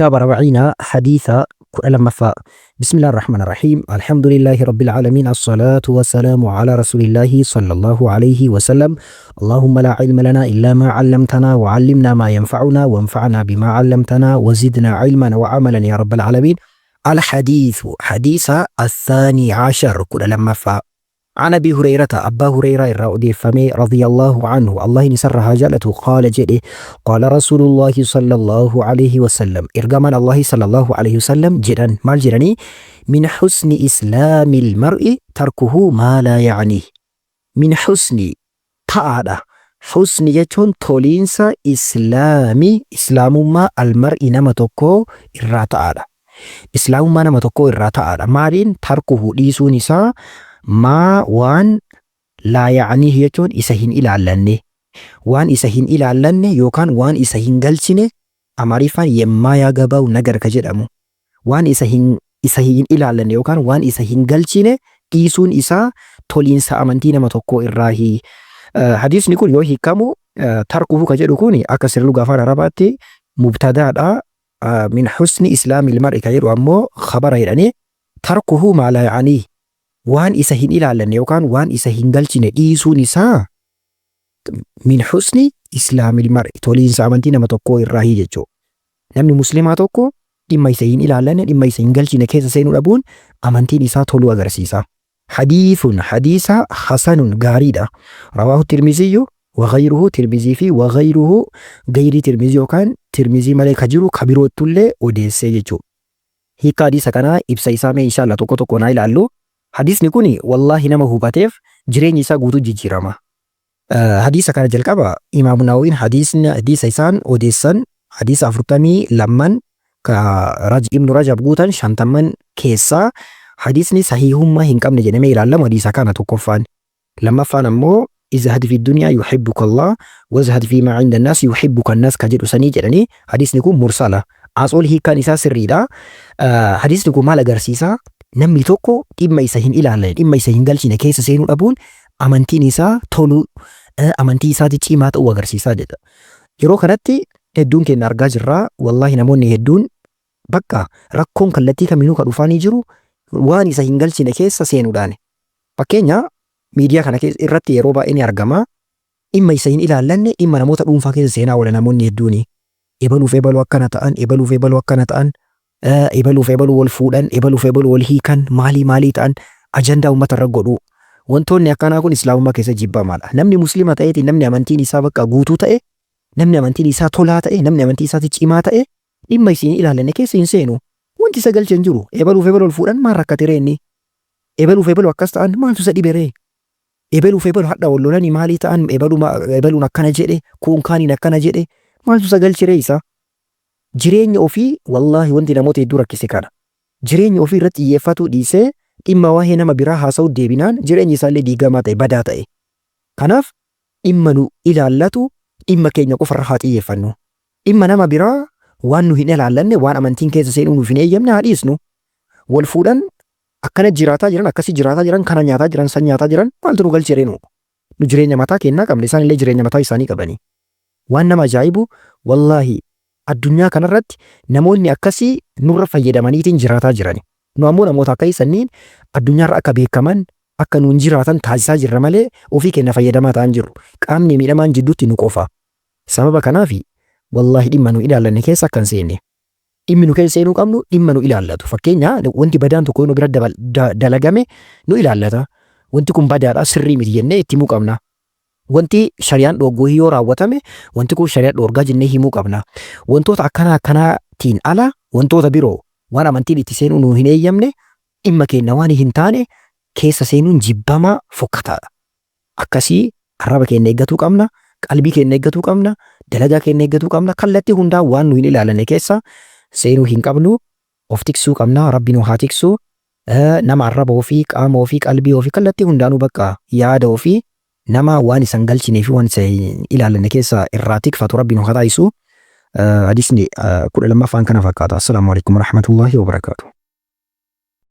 كتاب 40 حديثا لما بسم الله الرحمن الرحيم الحمد لله رب العالمين الصلاة والسلام على رسول الله صلى الله عليه وسلم اللهم لا علم لنا إلا ما علمتنا وعلمنا ما ينفعنا وانفعنا بما علمتنا وزدنا علما وعملا يا رب العالمين. حديث الثاني عشر لما عن أبي هريرة أبا هريرة الرأودي فمي رضي الله عنه الله نسرها جالته قال جدي قال رسول الله صلى الله عليه وسلم إرجمان الله صلى الله عليه وسلم جدا مال جراني من حسن إسلام المرء تركه ما لا يعنيه. من حسن تعالى حسن يجون تولينسا إسلام ما المرء نمتكو إرى تعالى إسلام ما نمتكو إرى تعالى مالين تركه ليسو نساء ما وان لا يعنيه يجون إسهين إلى اللنه وان إسهين إلى اللنه يوكان وان إسهين قلسنه أماريفان يما يغباو نگر كجرمو وان إسهين إلى اللنه يوكان وان إسهين قلسنه قيسون إسا تولين سأمنتين متوكو إراهي. حديث نقول يوهي كامو تركه كجركوني أكسر لغفار رباتي مبتدأ من حسن إسلام المرء كجر أمو خبر إراني تركه ما لا يعنيه وان إسهين إلى اللن يوكان وان إسهين قلتين إيسو نساء من حسن إسلام المرء تولين سامنتين متوكو الراهي ججو نمني مسلمة توكو إما إسهين إلى اللن إما إسهين قلتين كيسا سينو لبون أمنتين إساء تولو أغرسيسا. حديث حسن غاريدا رواه الترمذي وغيره ترمذي في وغيره غير ترمذي وكان ترمذي ملك جرو كبيرو تولي وديسي ججو هي حديث كان إبسا إسامي إن شاء الله توكو نايل ألو. حديث نكوني والله نما هو باتف جرين يسا قوتو جيجيراما. حديث كان جلقابا إمام نووين حديث إسان وديسان حديث أفرطمي لمن ابن رجب قوتان شانتمن كيسا حديثني صحيحهم ما هنكم نجنمي إلالام حديث كان توقفان لما فانمو إزهد في الدنيا يحبك الله وازهد فيما عند الناس يحبك الناس كجر سني جرني حديث نكون مرسلة أصول هي كان إسا سريدا. حديث نكون مالا غرسيسا namni tokko dhimma isa hin ilaalle dhimma isa hin galchine keessa seenuu dhabuun amantiin isaa tolu amantii isaati cimaa ta'uu agarsiisaa jedha. Yeroo kanatti hedduun keenya argaa jirra wallahi namoonni hedduun bakka rakkoon kallattii kaminuu ka dhufaanii jiru waan isa hin galchine keessa seenuudhaan. Fakkeenya miidiyaa kana irratti yeroo baay'ee ni argama dhimma isa hin ilaallanne dhimma namoota dhuunfaa keessa seenaa wala namoonni hedduuni ebaluuf ebaluu akkana ta'an ebaluuf ebaluu akkana ta'an ebaluuf ebaluu wal fuudhan ebaluuf ebaluu wal hiikan maalii ta'an ajandaa uummata irra godhu wantoonni akkanaa kun islaamummaa keessa jibbamaadha. Namni muslima ta'eeti namni amantiin isaa bakka guutuu ta'e namni amantiin isaa tolaa ta'e namni amantii isaati cimaa ta'e dhimma isiin ilaalanne keessa hin seenu wanti isa galchan jiru ebaluuf ebaluu wal fuudhan maal rakkate inni ebaluuf ebaluu akkas ta'an maaltu isa dhibere ebaluuf ebaluu hadha wal lolanii maalii ta'an ebaluun akkana jedhe kuun kaaniin akkana jedhe maaltu isa galchiree isa. Jireenya ofii wallahi wanti namoota hedduu rakkise kana jireenya ofii irratti xiyyeeffatu dhiisee dhimma waa'ee nama biraa haasa'u deebinaan jireenyi isaallee diigamaa ta'e badaa ta'e. Kanaaf dhimma nu ilaallatu dhimma keenya qofarra haa xiyyeeffannu. Dhimma nama biraa waan nu hin ilaallanne waan amantiin keessa seenuu nuuf hin eeyyamne haa dhiisnu. Wal fuudhan akkana jiraataa jiran akkasii jiraataa jiran kana nyaataa jiran san nyaataa jiran maaltu nu galchiree nu jireenya mataa kennaa qabne isaan illee jireenya mataa isaanii qabani. Waan nama ajaa'ibu wallahi addunyaa kanarratti namoonni akkasii nurra fayyadamaniitiin jiraataa jiran. Nu ammoo namoota akka isaniin addunyaarra akka beekaman akka nuun jiraatan taasisaa jirra malee ofii keenya fayyadamaa ta'an jirru. Qaamni miidhamaan jidduutti nu qofa. Sababa kanaaf wallahi dhimma nu ilaallanne keessa akkan seenne. Dhimmi nu keessa seenuu qabnu dhimma nu ilaallatu. Fakkeenya wanti badaan tokko nu bira dalagame nu ilaallata. Wanti kun badaadha sirrii miti jennee itti himuu qabna. Wanti shari'aan dhoorgu yoo raawwatame wanti kun shari'aa dhoorgaa jennee himuu qabna. Wantoota akkanaatiin ala wantoota biroo waan amantiin itti seenuu nu hin eeyyamne dhimma keenya waan hin taane keessa seenuun jibbamaa fokkataadha. Akkasii arraba keenya eeggatuu qabna, qalbii keenya eeggatuu qabna, dalagaa keenya eeggatuu qabna. Kallattii hundaan waan nu hin ilaalanne keessa seenuu hin qabnu of tiksuu qabna. Rabbi nu haa tiksu. Nama arraba ofii qaama ofii qalbii ofii kallattii hundaanuu bakka yaada ofii nama waan isan galchinee fi waan isa ilaalanne keessa irraa tikfatu Rabbi nu haa taasisu. Hadiisni 12 kana fakkaata. Assalaamu alaykum wa rahmatullahi wa barakaatuh.